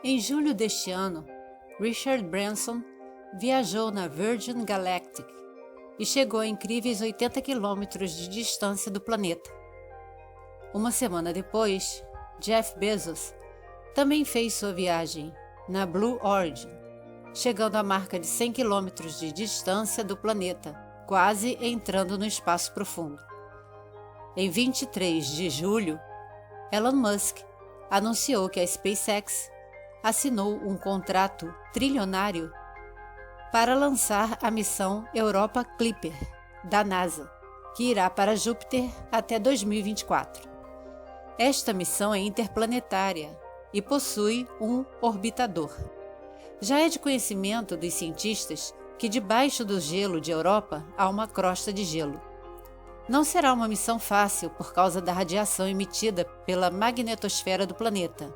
Em julho deste ano, Richard Branson viajou na Virgin Galactic e chegou a incríveis 80 quilômetros de distância do planeta. Uma semana depois, Jeff Bezos também fez sua viagem na Blue Origin, chegando à marca de 100 quilômetros de distância do planeta, quase entrando no espaço profundo. Em 23 de julho, Elon Musk anunciou que a SpaceX assinou um contrato trilionário para lançar a missão Europa Clipper, da NASA, que irá para Júpiter até 2024. Esta missão é interplanetária e possui um orbitador. Já é de conhecimento dos cientistas que debaixo do gelo de Europa há uma crosta de gelo. Não será uma missão fácil por causa da radiação emitida pela magnetosfera do planeta.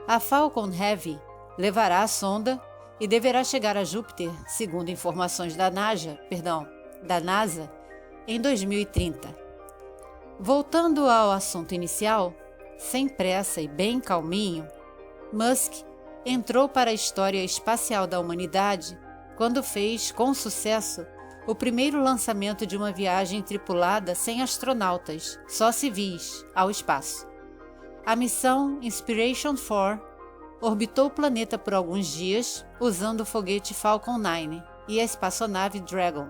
A Falcon Heavy levará a sonda e deverá chegar a Júpiter, segundo informações da NASA, em 2030. Voltando ao assunto inicial, sem pressa e bem calminho, Musk entrou para a história espacial da humanidade quando fez, com sucesso, o primeiro lançamento de uma viagem tripulada sem astronautas, só civis, ao espaço. A missão Inspiration 4 orbitou o planeta por alguns dias usando o foguete Falcon 9 e a espaçonave Dragon.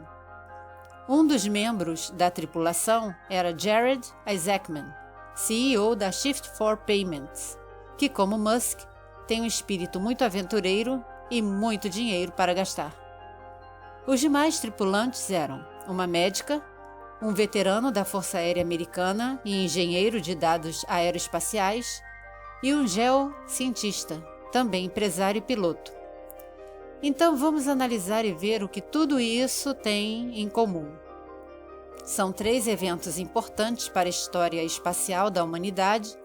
Um dos membros da tripulação era Jared Isaacman, CEO da Shift4 Payments, que, como Musk, tem um espírito muito aventureiro e muito dinheiro para gastar. Os demais tripulantes eram uma médica, um veterano da Força Aérea Americana e engenheiro de dados aeroespaciais e um geocientista, também empresário e piloto. Então vamos analisar e ver o que tudo isso tem em comum. São 3 eventos importantes para a história espacial da humanidade.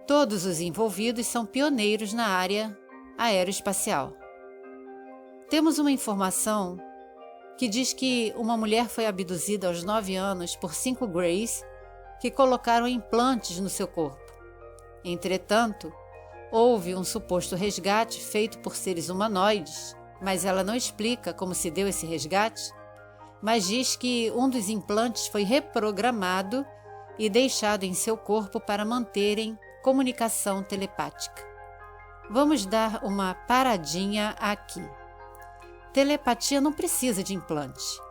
Todos os envolvidos são pioneiros na área aeroespacial. Temos uma informação que diz que uma mulher foi abduzida aos 9 anos por 5 Greys que colocaram implantes no seu corpo. Entretanto, houve um suposto resgate feito por seres humanoides, mas ela não explica como se deu esse resgate, mas diz que um dos implantes foi reprogramado e deixado em seu corpo para manterem comunicação telepática. Vamos dar uma paradinha aqui. Telepatia não precisa de implante.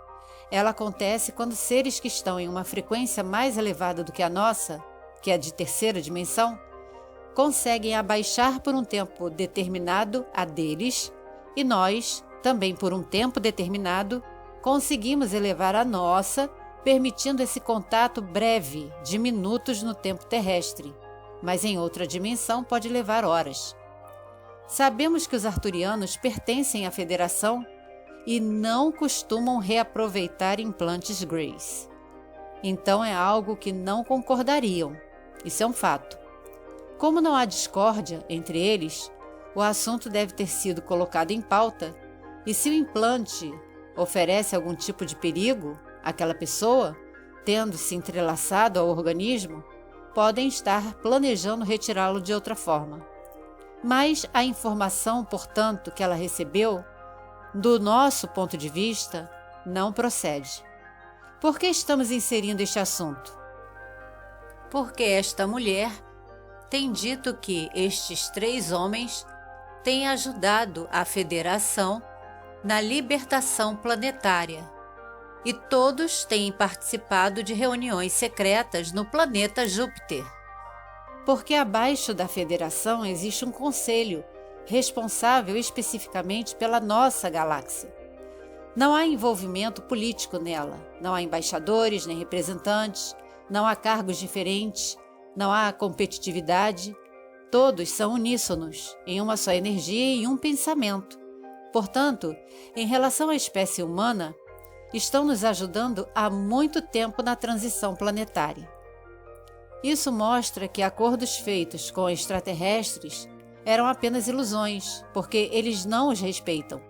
Ela acontece quando seres que estão em uma frequência mais elevada do que a nossa, que é a de terceira dimensão, conseguem abaixar por um tempo determinado a deles e nós, também por um tempo determinado, conseguimos elevar a nossa, permitindo esse contato breve de minutos no tempo terrestre, mas em outra dimensão pode levar horas. Sabemos que os arturianos pertencem à Federação e não costumam reaproveitar implantes Greys. Então é algo que não concordariam. Isso é um fato. Como não há discórdia entre eles, o assunto deve ter sido colocado em pauta e se o implante oferece algum tipo de perigo àquela pessoa, tendo se entrelaçado ao organismo, podem estar planejando retirá-lo de outra forma. Mas a informação, portanto, que ela recebeu, do nosso ponto de vista, não procede. Por que estamos inserindo este assunto? Porque esta mulher tem dito que estes 3 homens têm ajudado a Federação na libertação planetária e todos têm participado de reuniões secretas no planeta Júpiter. Porque abaixo da Federação existe um conselho responsável especificamente pela nossa galáxia. Não há envolvimento político nela, não há embaixadores nem representantes, não há cargos diferentes, não há competitividade. Todos são uníssonos, em uma só energia e um pensamento. Portanto, em relação à espécie humana, estão nos ajudando há muito tempo na transição planetária. Isso mostra que acordos feitos com extraterrestres eram apenas ilusões, porque eles não os respeitam.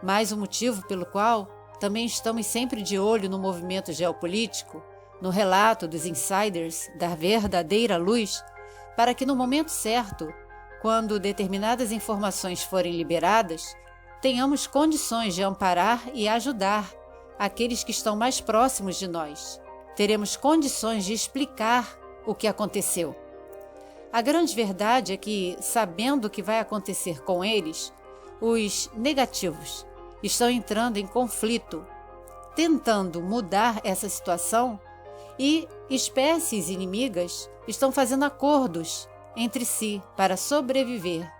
Mas o motivo pelo qual também estamos sempre de olho no movimento geopolítico, no relato dos insiders da verdadeira luz, para que no momento certo quando determinadas informações forem liberadas, tenhamos condições de amparar e ajudar aqueles que estão mais próximos de nós. Teremos condições de explicar o que aconteceu. A grande verdade é que, sabendo o que vai acontecer com eles, os negativos estão entrando em conflito, tentando mudar essa situação, e espécies inimigas estão fazendo acordos entre si para sobreviver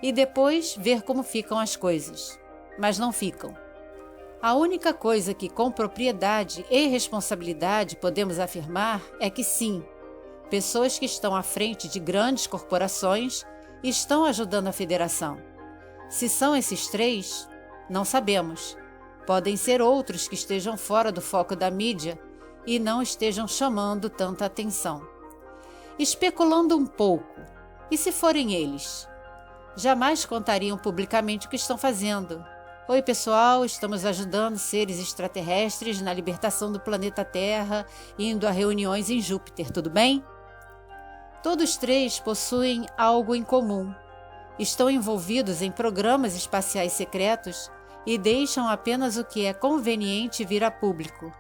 e depois ver como ficam as coisas. Mas não ficam. A única coisa que com propriedade e responsabilidade podemos afirmar é que sim, pessoas que estão à frente de grandes corporações estão ajudando a federação. Se são esses 3, não sabemos. Podem ser outros que estejam fora do foco da mídia e não estejam chamando tanta atenção. Especulando um pouco, e se forem eles? Jamais contariam publicamente o que estão fazendo. Oi pessoal, estamos ajudando seres extraterrestres na libertação do planeta Terra, indo a reuniões em Júpiter, tudo bem? Todos 3 possuem algo em comum. Estão envolvidos em programas espaciais secretos e deixam apenas o que é conveniente vir a público.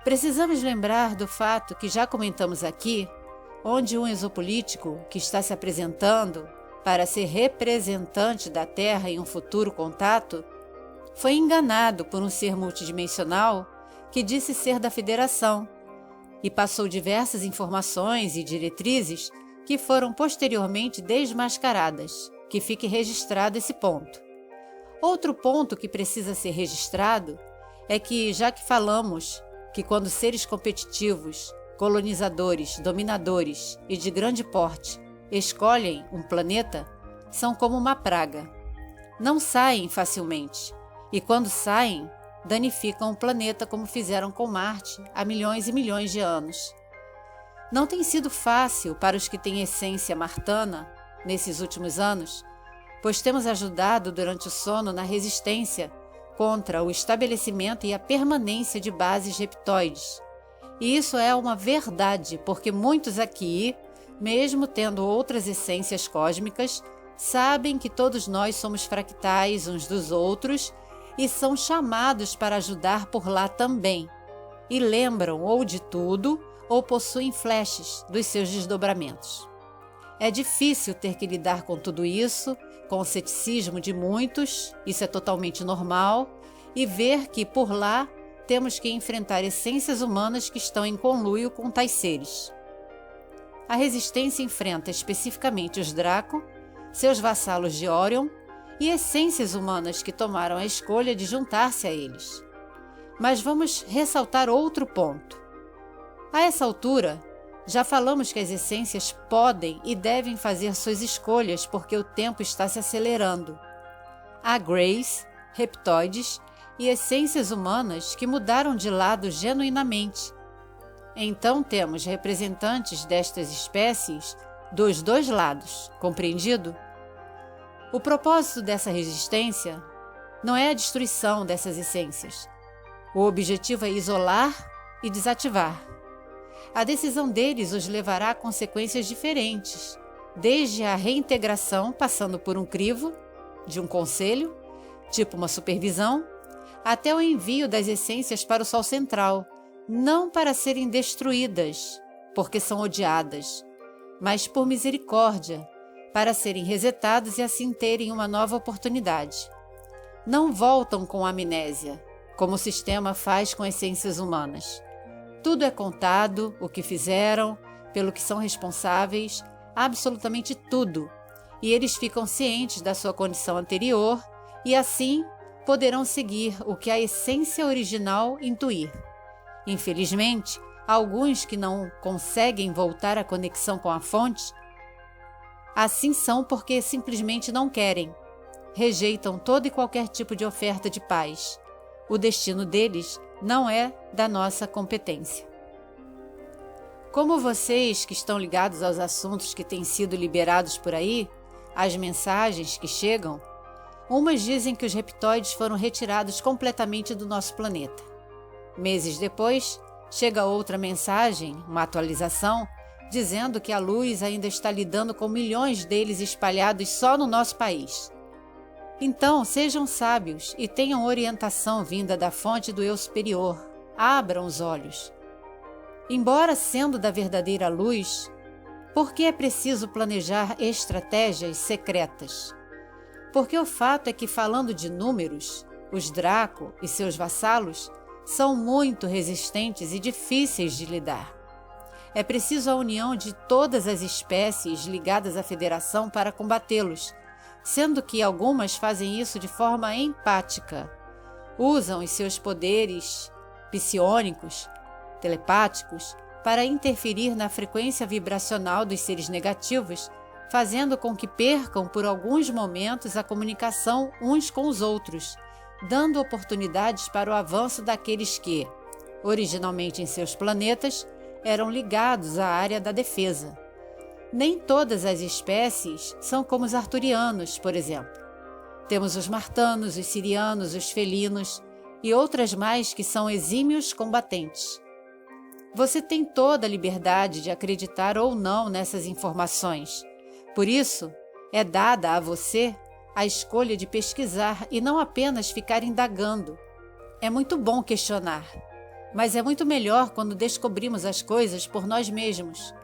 Precisamos lembrar do fato que já comentamos aqui, onde um exopolítico que está se apresentando para ser representante da Terra em um futuro contato, foi enganado por um ser multidimensional que disse ser da Federação e passou diversas informações e diretrizes que foram posteriormente desmascaradas. Que fique registrado esse ponto. Outro ponto que precisa ser registrado é que, já que falamos que quando seres competitivos, colonizadores, dominadores e de grande porte escolhem um planeta, são como uma praga. Não saem facilmente e, quando saem, danificam o planeta como fizeram com Marte há milhões e milhões de anos. Não tem sido fácil para os que têm essência martana nesses últimos anos, pois temos ajudado durante o sono na resistência contra o estabelecimento e a permanência de bases reptoides. E isso é uma verdade, porque muitos aqui, mesmo tendo outras essências cósmicas, sabem que todos nós somos fractais uns dos outros e são chamados para ajudar por lá também. E lembram ou de tudo ou possuem flashes dos seus desdobramentos. É difícil ter que lidar com tudo isso, com o ceticismo de muitos, isso é totalmente normal, e ver que por lá temos que enfrentar essências humanas que estão em conluio com tais seres. A resistência enfrenta especificamente os Draco, seus vassalos de Orion e essências humanas que tomaram a escolha de juntar-se a eles. Mas vamos ressaltar outro ponto. A essa altura, já falamos que as essências podem e devem fazer suas escolhas porque o tempo está se acelerando. Há Greys, reptoides e essências humanas que mudaram de lado genuinamente. Então temos representantes destas espécies dos 2 lados, compreendido? O propósito dessa resistência não é a destruição dessas essências. O objetivo é isolar e desativar. A decisão deles os levará a consequências diferentes, desde a reintegração, passando por um crivo de um conselho, tipo uma supervisão, até o envio das essências para o Sol Central, não para serem destruídas, porque são odiadas, mas por misericórdia, para serem resetados e assim terem uma nova oportunidade. Não voltam com amnésia, como o sistema faz com essências humanas. Tudo é contado, o que fizeram, pelo que são responsáveis, absolutamente tudo, e eles ficam cientes da sua condição anterior e assim poderão seguir o que a essência original intuir. Infelizmente, alguns que não conseguem voltar à conexão com a fonte, assim são porque simplesmente não querem, rejeitam todo e qualquer tipo de oferta de paz. O destino deles não é da nossa competência. Como vocês que estão ligados aos assuntos que têm sido liberados por aí, as mensagens que chegam, umas dizem que os reptoides foram retirados completamente do nosso planeta. Meses depois, chega outra mensagem, uma atualização, dizendo que a luz ainda está lidando com milhões deles espalhados só no nosso país. Então, sejam sábios e tenham orientação vinda da fonte do eu superior. Abram os olhos. Embora sendo da verdadeira luz, por que é preciso planejar estratégias secretas? Porque o fato é que, falando de números, os Draco e seus vassalos são muito resistentes e difíceis de lidar. É preciso a união de todas as espécies ligadas à Federação para combatê-los, sendo que algumas fazem isso de forma empática. Usam os seus poderes psiônicos, telepáticos, para interferir na frequência vibracional dos seres negativos, fazendo com que percam por alguns momentos a comunicação uns com os outros, dando oportunidades para o avanço daqueles que, originalmente em seus planetas, eram ligados à área da defesa. Nem todas as espécies são como os arturianos, por exemplo. Temos os martanos, os sirianos, os felinos e outras mais que são exímios combatentes. Você tem toda a liberdade de acreditar ou não nessas informações. Por isso, é dada a você a escolha de pesquisar e não apenas ficar indagando. É muito bom questionar, mas é muito melhor quando descobrimos as coisas por nós mesmos,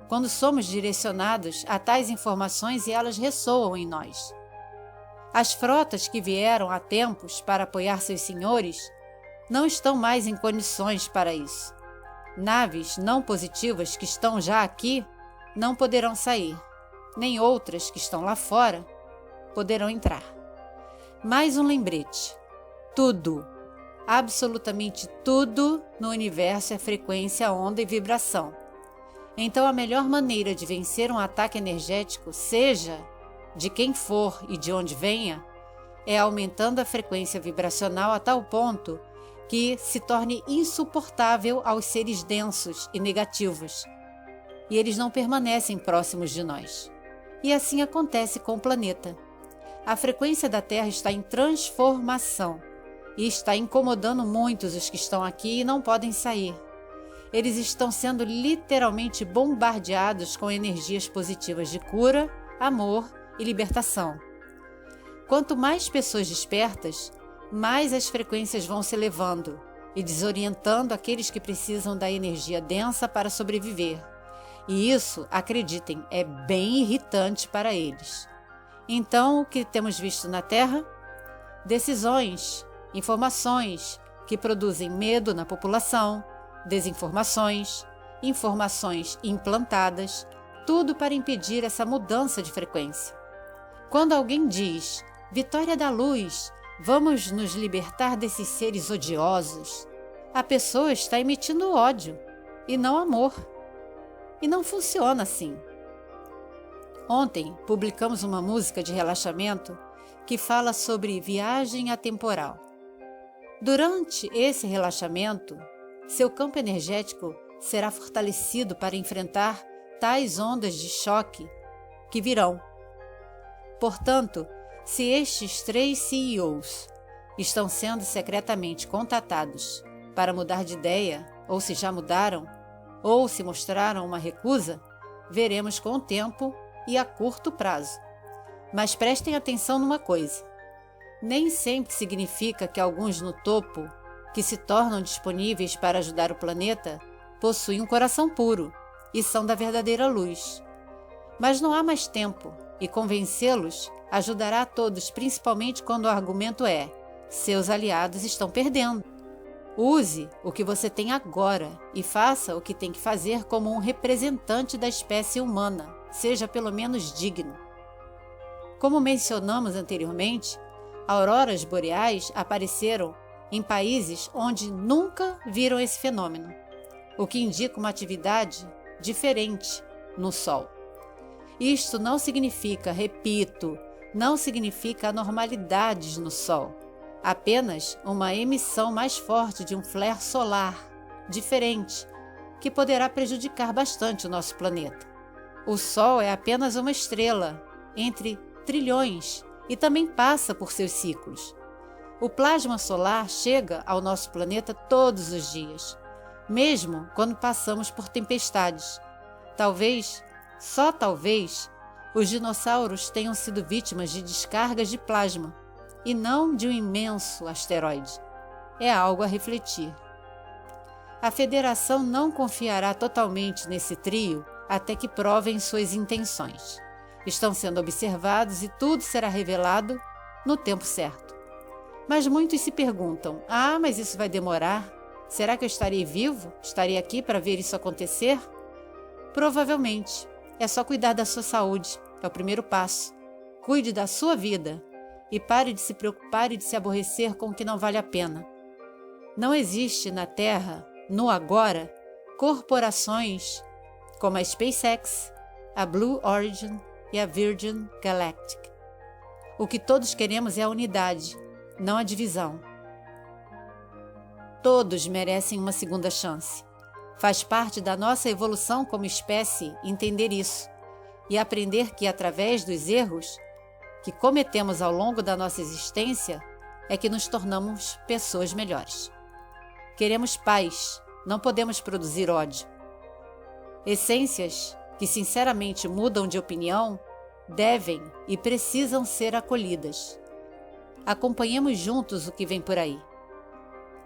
quando somos direcionados a tais informações e elas ressoam em nós. As frotas que vieram há tempos para apoiar seus senhores não estão mais em condições para isso. Naves não positivas que estão já aqui não poderão sair, nem outras que estão lá fora poderão entrar. Mais um lembrete. Tudo, absolutamente tudo no universo é frequência, onda e vibração. Então a melhor maneira de vencer um ataque energético, seja de quem for e de onde venha, é aumentando a frequência vibracional a tal ponto que se torne insuportável aos seres densos e negativos, e eles não permanecem próximos de nós. E assim acontece com o planeta. A frequência da Terra está em transformação e está incomodando muitos os que estão aqui e não podem sair. Eles estão sendo literalmente bombardeados com energias positivas de cura, amor e libertação. Quanto mais pessoas despertas, mais as frequências vão se elevando e desorientando aqueles que precisam da energia densa para sobreviver. E isso, acreditem, é bem irritante para eles. Então, o que temos visto na Terra? Decisões, informações que produzem medo na população, desinformações, informações implantadas, tudo para impedir essa mudança de frequência. Quando alguém diz, vitória da luz, vamos nos libertar desses seres odiosos, a pessoa está emitindo ódio e não amor. E não funciona assim. Ontem publicamos uma música de relaxamento que fala sobre viagem atemporal. Durante esse relaxamento, seu campo energético será fortalecido para enfrentar tais ondas de choque que virão. Portanto, se estes 3 CEOs estão sendo secretamente contatados para mudar de ideia, ou se já mudaram, ou se mostraram uma recusa, veremos com o tempo e a curto prazo. Mas prestem atenção numa coisa. Nem sempre significa que alguns no topo, que se tornam disponíveis para ajudar o planeta, possuem um coração puro e são da verdadeira luz. Mas não há mais tempo, e convencê-los ajudará a todos, principalmente quando o argumento é: seus aliados estão perdendo. Use o que você tem agora e faça o que tem que fazer como um representante da espécie humana, seja pelo menos digno. Como mencionamos anteriormente, auroras boreais apareceram em países onde nunca viram esse fenômeno, o que indica uma atividade diferente no Sol. Isto não significa, repito, não significa anormalidades no Sol, apenas uma emissão mais forte de um flare solar, diferente, que poderá prejudicar bastante o nosso planeta. O Sol é apenas uma estrela, entre trilhões, e também passa por seus ciclos. O plasma solar chega ao nosso planeta todos os dias, mesmo quando passamos por tempestades. Talvez, só talvez, os dinossauros tenham sido vítimas de descargas de plasma e não de um imenso asteroide. É algo a refletir. A Federação não confiará totalmente nesse trio até que provem suas intenções. Estão sendo observados e tudo será revelado no tempo certo. Mas muitos se perguntam: mas isso vai demorar? Será que eu estarei vivo? Estarei aqui para ver isso acontecer? Provavelmente. É só cuidar da sua saúde. É o primeiro passo. Cuide da sua vida e pare de se preocupar e de se aborrecer com o que não vale a pena. Não existe na Terra, no agora, corporações como a SpaceX, a Blue Origin e a Virgin Galactic. O que todos queremos é a unidade, não a divisão. Todos merecem uma segunda chance. Faz parte da nossa evolução como espécie entender isso e aprender que, através dos erros que cometemos ao longo da nossa existência, é que nos tornamos pessoas melhores. Queremos paz, não podemos produzir ódio. Essências que sinceramente mudam de opinião devem e precisam ser acolhidas. Acompanhemos juntos o que vem por aí.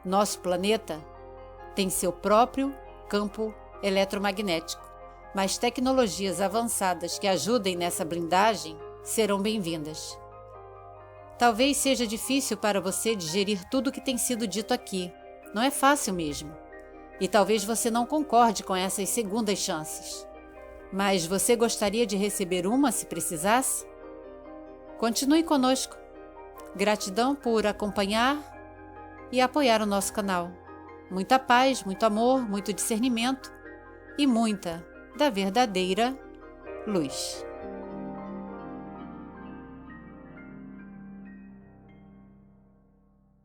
Nosso planeta tem seu próprio campo eletromagnético, mas tecnologias avançadas que ajudem nessa blindagem serão bem-vindas. Talvez seja difícil para você digerir tudo o que tem sido dito aqui. Não é fácil mesmo. E talvez você não concorde com essas segundas chances. Mas você gostaria de receber uma se precisasse? Continue conosco. Gratidão por acompanhar e apoiar o nosso canal. Muita paz, muito amor, muito discernimento e muita da verdadeira luz.